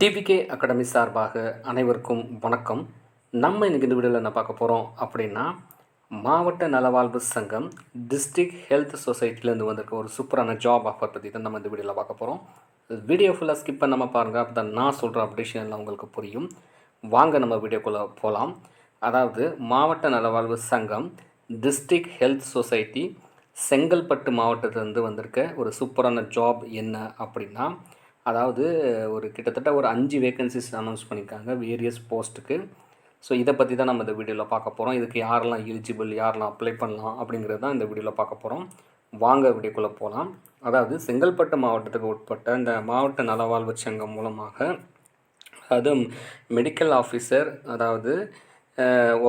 TVK academy சார்பாக அனைவருக்கும் வணக்கம். நம்ம இன்றைக்கி இந்த வீடியோவில் என்ன பார்க்க போகிறோம் அப்படின்னா, மாவட்ட நலவாழ்வு சங்கம் டிஸ்ட்ரிக்ட் ஹெல்த் சொசைட்டிலேருந்து வந்திருக்க ஒரு சூப்பரான ஜாப் ஆஃபர் பற்றி தான் நம்ம இந்த வீடியோவில் பார்க்க போகிறோம். வீடியோ ஃபுல்லாக ஸ்கிப் பண்ணாமல் பாருங்கள், அப்போ தான் நான் சொல்கிற அப்டேஷன் எல்லாம் உங்களுக்கு புரியும். வாங்க நம்ம வீடியோக்குள்ளே போகலாம். அதாவது மாவட்ட நலவாழ்வு சங்கம் டிஸ்ட்ரிக்ட் ஹெல்த் சொசைட்டி செங்கல்பட்டு மாவட்டத்திலேருந்து வந்திருக்க ஒரு சூப்பரான ஜாப் என்ன அப்படின்னா, அதாவது கிட்டத்தட்ட ஒரு 5 வேக்கன்சிஸ் அனௌன்ஸ் பண்ணியிருக்காங்க வேரியஸ் போஸ்ட்டுக்கு. ஸோ இதை பற்றி தான் நம்ம இந்த வீடியோவில் பார்க்க போகிறோம். இதுக்கு யாரெல்லாம் எலிஜிபிள், யாரெல்லாம் அப்ளை பண்ணலாம் அப்படிங்கிறது தான் இந்த வீடியோவில் பார்க்க போகிறோம். வாங்க வீடியோக்குள்ளே போகலாம். அதாவது செங்கல்பட்டு மாவட்டத்துக்கு உட்பட்ட இந்த மாவட்ட நலவாழ்வு சங்கம் மூலமாக, அதாவது மெடிக்கல் ஆஃபீஸர், அதாவது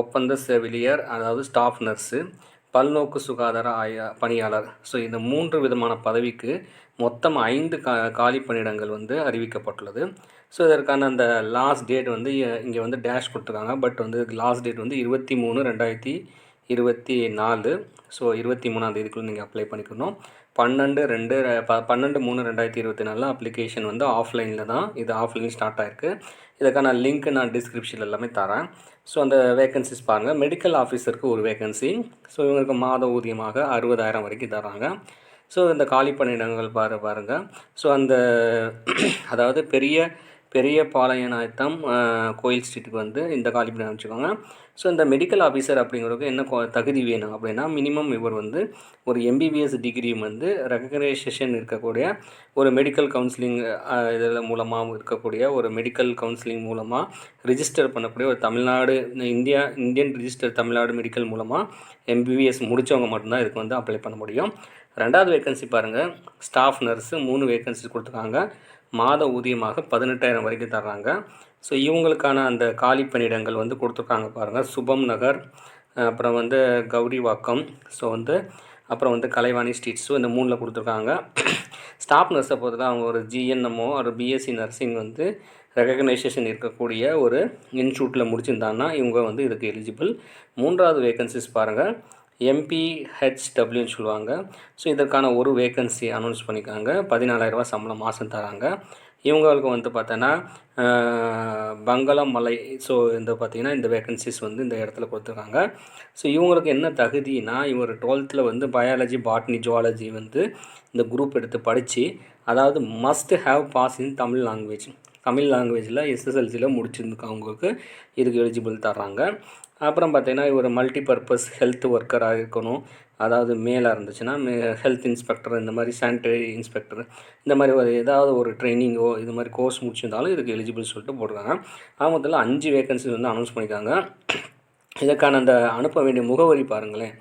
ஒப்பந்த செவிலியர், அதாவது ஸ்டாஃப் நர்ஸு, பல்நோக்கு சுகாதார பணியாளர், ஸோ இந்த 3 விதமான பதவிக்கு மொத்தம் 5 காலி பணியிடங்கள் அறிவிக்கப்பட்டுள்ளது. ஸோ இதற்கான அந்த லாஸ்ட் டேட் இங்கே டேஷ் கொடுத்துருக்காங்க. But last date 23/2024. ஸோ 23ஆம் தேதிக்குள்ளே நீங்கள் அப்ளை பண்ணிக்கணும். 12/3/2024 அப்ளிகேஷன் ஆஃப்லைனில் தான், இது ஆஃப்லைன் ஸ்டார்ட் ஆகிருக்கு. இதுக்கான லிங்க் நான் டிஸ்கிரிப்ஷனில் எல்லாமே தரேன். ஸோ அந்த வேக்கன்சிஸ் பாருங்கள். மெடிக்கல் ஆஃபீஸருக்கு ஒரு வேக்கன்சி. ஸோ இவங்களுக்கு மாத ஊதியமாக 60,000 வரைக்கும் தராங்க. ஸோ இந்த காலி பணியிடங்கள் பாருங்கள். ஸோ அந்த அதாவது பெரிய பாளையநாயத்தம் கோயில் ஸ்ட்ரீட்டுக்கு இந்த காலி பணியிடம் வச்சுக்கோங்க. ஸோ இந்த மெடிக்கல் ஆஃபீஸர் அப்படிங்கிறதுக்கு என்ன தகுதி வேணும் அப்படின்னா, மினிமம் இவர் ஒரு எம்பிபிஎஸ் டிகிரி ரெகக்னைசேஷன் இருக்கக்கூடிய ஒரு மெடிக்கல் கவுன்சிலிங் இதில் மூலமாக இருக்கக்கூடிய ஒரு மெடிக்கல் கவுன்சிலிங் மூலமாக ரிஜிஸ்டர் பண்ணக்கூடிய ஒரு Tamil Nadu Indian register Tamil Nadu medical மூலமாக எம்பிபிஎஸ் முடித்தவங்க மட்டும்தான் இதுக்கு அப்ளை பண்ண முடியும். 2வது வேக்கன்சி பாருங்கள். ஸ்டாஃப் நர்ஸு 3 வேக்கன்சி கொடுத்துருக்காங்க. மாத ஊதியமாக 18,000 வரைக்கும் தர்றாங்க. ஸோ இவங்களுக்கான அந்த காலி பணியிடங்கள் கொடுத்துருக்காங்க பாருங்கள். சுபம் நகர், அப்புறம் கௌரிவாக்கம், ஸோ அப்புறம் கலைவாணி ஸ்ட்ரீட், ஸோ இந்த 3ல் கொடுத்துருக்காங்க. ஸ்டாஃப் நர்ஸை பொறுத்தவரை அவங்க ஒரு ஜிஎன்எம்ஓ ஒரு பிஎஸ்சி நர்சிங் ரெகக்னைசேஷன் இருக்கக்கூடிய ஒரு இன்ஸ்டியூட்டில் முடிச்சிருந்தாங்கன்னா இவங்க இதுக்கு எலிஜிபிள். 3வது வேக்கன்சிஸ் பாருங்கள். எம்பிஹெச்டபிள்யூன்னு சொல்லுவாங்க. ஸோ இதற்கான ஒரு வேக்கன்சி அனௌன்ஸ் பண்ணியிருக்காங்க. 14,000 சம்பளம் மாதம் தராங்க. இவங்களுக்கு பார்த்தோன்னா பங்களமலை, ஸோ பார்த்திங்கன்னா இந்த வேக்கன்சிஸ் இந்த இடத்துல கொடுத்துருக்காங்க. ஸோ இவங்களுக்கு என்ன தகுதினா, இவர் 12th பயாலஜி, பாட்னி, ஜுவாலஜி இந்த குரூப் எடுத்து படித்து, அதாவது must have pass in Tamil லாங்குவேஜில் எஸ்எஸ்எல்சியில் முடிச்சிருந்துக்கவங்களுக்கு இதுக்கு எலிஜிபிள் தர்றாங்க. அப்புறம் பார்த்திங்கன்னா இவர் மல்டிபர்பஸ் ஹெல்த் ஒர்க்கராக இருக்கணும். அதாவது மேலாக இருந்துச்சுன்னா ஹெல்த் இன்ஸ்பெக்டர், இந்த மாதிரி சானிட்டரி இன்ஸ்பெக்டர், இந்த மாதிரி ஏதாவது ஒரு ட்ரைனிங்கோ இது மாதிரி கோர்ஸ் முடிச்சிருந்தாலும் இதுக்கு எலிஜிபிள் சொல்லிட்டு போட்டிருக்காங்க. மொத்தத்தில் 5 வேக்கன்சி அனௌன்ஸ் பண்ணியிருக்காங்க. இதற்கான அந்த அனுப்ப வேண்டிய முகவரி பாருங்களேன்.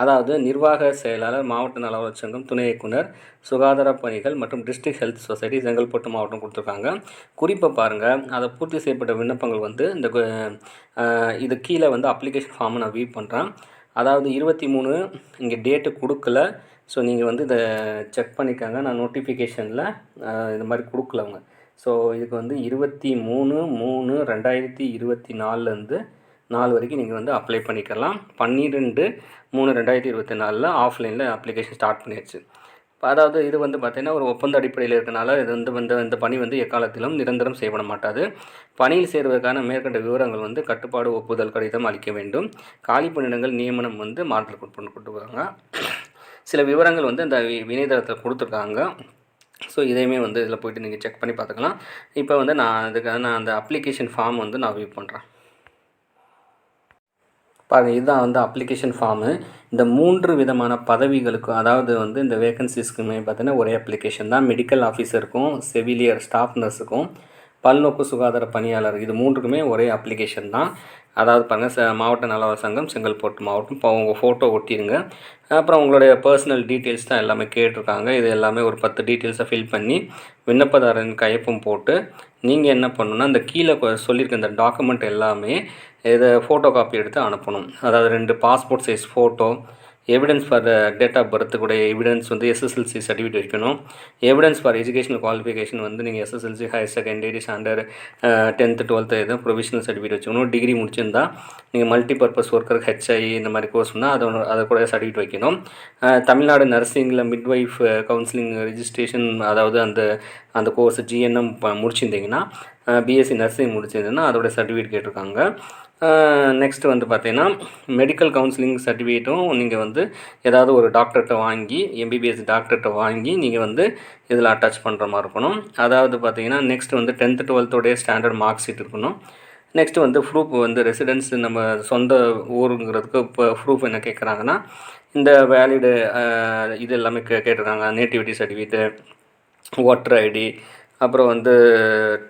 அதாவது நிர்வாக செயலாளர், மாவட்ட நலவாழ்வு சங்கம், துணை இயக்குனர், சுகாதார பணிகள் மற்றும் டிஸ்ட்ரிக்ட் ஹெல்த் சொசைட்டி, செங்கல்பட்டு மாவட்டம் கொடுத்துருக்காங்க. குறிப்பை பாருங்கள். அதை பூர்த்தி செய்யப்பட்ட விண்ணப்பங்கள் இந்த இது கீழே அப்ளிகேஷன் ஃபார்மை நான் வியூ பண்ணுறேன். அதாவது 23 இங்கே டேட்டு கொடுக்கல. ஸோ நீங்கள் இதை செக் பண்ணிக்காங்க. நான் நோட்டிஃபிகேஷனில் இந்த மாதிரி கொடுக்கலவங்க. ஸோ இதுக்கு 23/3/2024 வரைக்கும் நீங்கள் அப்ளை பண்ணிக்கலாம். 12/3/2024 ஆஃப்லைனில் அப்ளிகேஷன் ஸ்டார்ட் பண்ணிடுச்சு. அதாவது இது பார்த்திங்கன்னா ஒரு ஒப்பந்த அடிப்படையில் இருக்கனால இது இந்த பணி எக்காலத்திலும் நிரந்தரம் செய்யப்பட மாட்டாது. பணியில் சேருவதற்கான மேற்கண்ட விவரங்கள் கட்டுப்பாடு ஒப்புதல் கடிதம் அளிக்க வேண்டும். காலி பணியிடங்கள் நியமனம் மாற்றல் கொண்டு வராங்க. சில விவரங்கள் இந்த இணையதளத்தில் கொடுத்துருக்காங்க. ஸோ இதையுமே இதில் போய்ட்டு நீங்கள் செக் பண்ணி பார்த்துக்கலாம். இப்போ நான் அந்த அப்ளிகேஷன் ஃபார்ம் நான் வியூ பண்ணுறேன். பாருங்கள், இதுதான் அப்ளிகேஷன் ஃபார்மு. இந்த 3 விதமான பதவிகளுக்கும், அதாவது இந்த வேக்கன்சிஸ்க்குமே பார்த்தீங்கன்னா ஒரே அப்ளிகேஷன் தான். மெடிக்கல் ஆஃபீஸருக்கும், செவிலியர், ஸ்டாஃப் நர்ஸுக்கும், பல்நோக்கு சுகாதார பணியாளர், இது 3க்குமே ஒரே அப்ளிகேஷன் தான். அதாவது பாருங்கள், மாவட்ட நலவாழ்வு சங்கம் செங்கல்பட்டு மாவட்டம். இப்போ உங்கள் ஃபோட்டோ ஒட்டிடுங்க. அப்புறம் உங்களுடைய பர்சனல் டீட்டெயில்ஸ் தான் எல்லாமே கேட்டிருக்காங்க. இது எல்லாமே ஒரு 10 டீட்டெயில்ஸை ஃபில் பண்ணி விண்ணப்பதாரன் கையொப்பம் போட்டு நீங்கள் என்ன பண்ணணுன்னா, இந்த கீழே சொல்லியிருக்க இந்த டாக்குமெண்ட் எல்லாமே இதை ஃபோட்டோ காப்பி எடுத்து அனுப்பணும். அதாவது 2 passport size photo, evidence for date of birth கூட எவிடன்ஸ் வந்து எஸ்எஸ்எல்சி சர்டிஃபிகேட் வைக்கணும். எவிடன்ஸ் ஃபார் எஜுகேஷனல் குவாலிஃபிகேஷன் வந்து நீங்கள் SSLC, higher secondary, standard, 10th 12th எதுவும் ப்ரொவிஷனல் சர்டிஃபிகேட் வச்சுக்கணும். டிகிரி முடிச்சிருந்தால் நீங்கள் மல்டிபர்பஸ் ஒர்க்கர், ஹெச்ஐ இந்த மாதிரி கோர்ஸ்னால் அதை கூட சர்டிஃபிகேட் வைக்கணும். தமிழ்நாடு நர்சிங்கில் மிட்வைஃப் கவுன்சிலிங் ரிஜிஸ்ட்ரேஷன், அதாவது அந்த கோர்ஸ் ஜிஎன்எம் முடிச்சிருந்தீங்கன்னா, பிஎஸ்சி நர்சிங் முடிச்சிருந்தீங்கன்னா அதோட சர்டிஃபிகேட் கேட்டிருக்காங்க. நெக்ஸ்ட்டு வந்து பார்த்தீங்கன்னா மெடிக்கல் கவுன்சிலிங் சர்டிஃபிகேட்டும் நீங்கள் வந்து ஏதாவது ஒரு டாக்டர்கிட்ட வாங்கி, எம்பிபிஎஸ் டாக்டர்கிட்ட வாங்கி நீங்கள் வந்து இதில் அட்டாச் பண்ணுற மாதிரி இருக்கணும். அதாவது பார்த்தீங்கன்னா நெக்ஸ்ட் வந்து 10th 12th standard mark sheet இருக்கணும். நெக்ஸ்ட்டு வந்து ப்ரூஃப் வந்து ரெசிடென்ஸ், நம்ம சொந்த ஊருங்கிறதுக்கு இப்போ ப்ரூஃப் என்ன கேட்குறாங்கன்னா, இந்த வேலிடு இது எல்லாமே கேட்டிருக்காங்க. நேட்டிவிட்டி சர்டிஃபிகேட்டு, ஓட்டர் ஐடி, அப்புறம் வந்து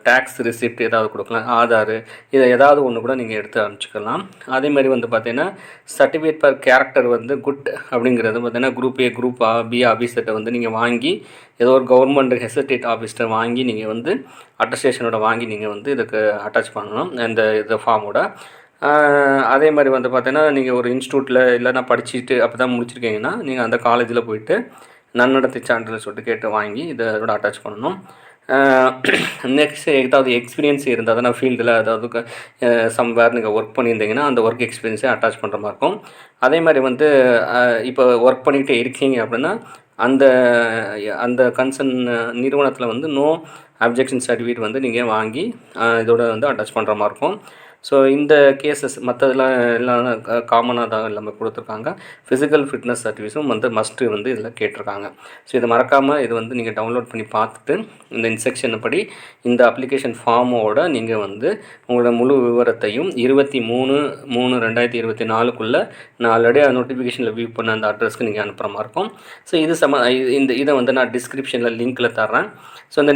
டேக்ஸ் ரிசிப்ட் ஏதாவது கொடுக்கலாம், ஆதார், இதை ஏதாவது ஒன்று கூட நீங்கள் எடுத்து அனுப்பிச்சிக்கலாம். அதேமாதிரி வந்து பார்த்தீங்கன்னா சர்டிஃபிகேட் பர் கேரக்டர் வந்து குட் அப்படிங்கிறது பார்த்தீங்கன்னா குரூப் ஏ, குரூப் பி ஆஃபீஸர்கிட்ட வந்து நீங்கள் வாங்கி, ஏதோ ஒரு கவர்மெண்ட் ஹெசிடேட் ஆஃபீஸர்கிட்ட வாங்கி நீங்கள் வந்து அட்டஸ்டேஷனோட வாங்கி நீங்கள் வந்து இதுக்கு அட்டாச் பண்ணணும் இந்த ஃபார்மோட. அதே மாதிரி வந்து பார்த்தீங்கன்னா நீங்கள் ஒரு இன்ஸ்டியூட்டில் இல்லைனா படிச்சுட்டு அப்போ தான் முடிச்சிருக்கீங்கன்னா நீங்கள் அந்த காலேஜில் போய்ட்டு நன்னடத்தை சான்றிதழ் சொல்லிட்டு கேட்டு வாங்கி இதோட அட்டாச் பண்ணணும். நெக்ஸ்ட் ஏதாவது எக்ஸ்பீரியன்ஸ் இருந்தால் தான் ஃபீல்டில், அதாவது சம்வேர் நீங்கள் ஒர்க் பண்ணியிருந்தீங்கன்னா அந்த ஒர்க் எக்ஸ்பீரியன்ஸை அட்டாச் பண்ணுற மாதிரி இருக்கும். அதே மாதிரி வந்து இப்போ ஒர்க் பண்ணிகிட்டே இருக்கீங்க அப்படின்னா அந்த அந்த கன்சர்ன் நிறுவனத்தில் வந்து நோ அப்ஜெக்ஷன் சர்டிஃபிகேட் வந்து நீங்கள் வாங்கி இதோட வந்து அட்டாச் பண்ணுற மாதிரி இருக்கும். ஸோ இந்த கேசஸ் மற்றதெல்லாம் எல்லாம் காமனாக தான் எல்லாமே கொடுத்துருக்காங்க. ஃபிசிக்கல் ஃபிட்னஸ் சர்டிஃபிகேட்ஸும் வந்து மஸ்ட்டு வந்து இதில் கேட்டிருக்காங்க. ஸோ இதை மறக்காமல் இது வந்து நீங்கள் டவுன்லோட் பண்ணி பார்த்துட்டு இந்த இன்ஸ்ட்ரக்ஷன் படி இந்த அப்ளிகேஷன் ஃபார்மோட நீங்கள் வந்து உங்களோட முழு விவரத்தையும் 23/3/2024 நான் ஆல்ரெடி நோட்டிஃபிகேஷனில் வியூ பண்ண அந்த அட்ரஸ்க்கு நீங்கள் அனுப்புகிற மாதிரி இருக்கும். ஸோ இதை வந்து நான் டிஸ்கிரிப்ஷனில் லிங்க்கில் தர்றேன். ஸோ அந்த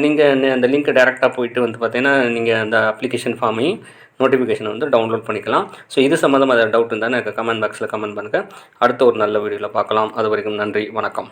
லிங்க்கை டேரெக்டாக போயிட்டு வந்து பார்த்தீங்கன்னா நீங்கள் அந்த அப்ளிகேஷன் ஃபார்மையும் நோட்டிஃபிகேஷனை வந்து டவுன்லோட் பண்ணிக்கலாம். ஸோ இது சம்மந்தமாக ஏதாவது டவுட் இருந்தால் எனக்கு கமெண்ட் பாக்ஸில் கமெண்ட் பண்ணுங்கள். அடுத்த ஒரு நல்ல வீடியோவில் பார்க்கலாம். அது வரைக்கும் நன்றி, வணக்கம்.